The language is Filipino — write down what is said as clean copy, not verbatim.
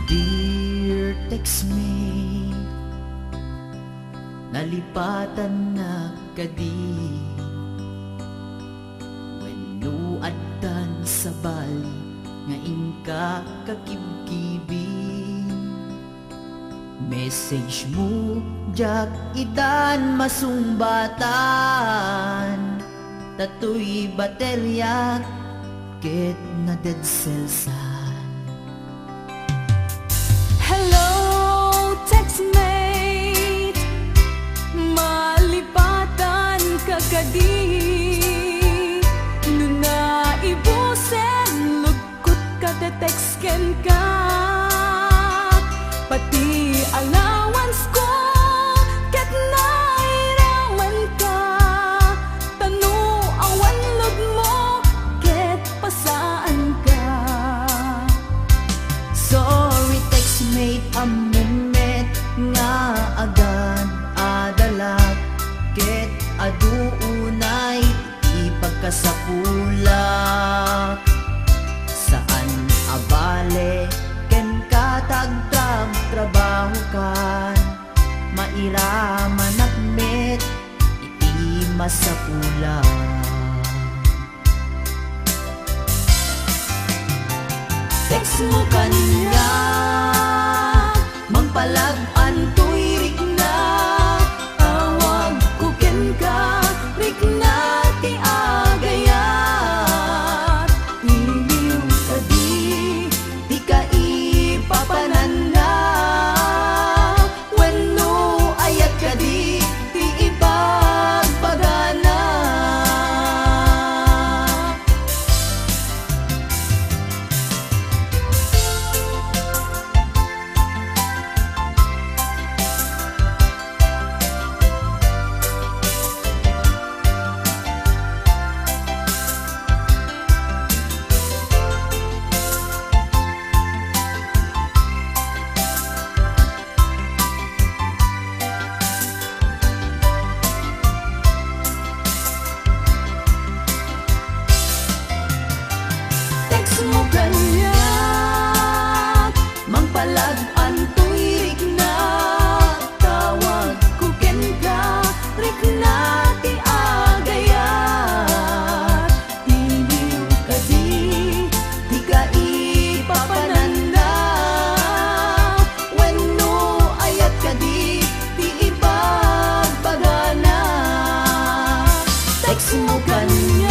Dear textmate, nalipatan na kadi wenno addan sa bali nga ingka kakibkibi. Message mo jak idan masumbatan, tatoy baterya ket na dead cellsan. Hello, textmate, malipatan kagadi. Nuna ibusen, lugkot ka detextken ka. Pati allowance ko, ket nairaman ka. Tanu awan lod mo, ket pasaan ka. Sorry textmate, amumet nga agad adalag, ket aduunay ipagkasapulak. Saan abale ken katagtag trabaho kan, mairaman akmet iti masapulak. Text mo kanya, magpalag-an to'y rik na. Tawag ko ken ka, rik na ti agayat. Iliw ka di ka ipapanan na. Wenno ayat ka ti ipagbagana. Text mo kanya, magpalag-an to'y rik na. Tawag ko ken ka, rik na ti agayat. Iliw ka di ka ipapanan na. Wenno ayat ka di ipagbagana. Text mo kanya,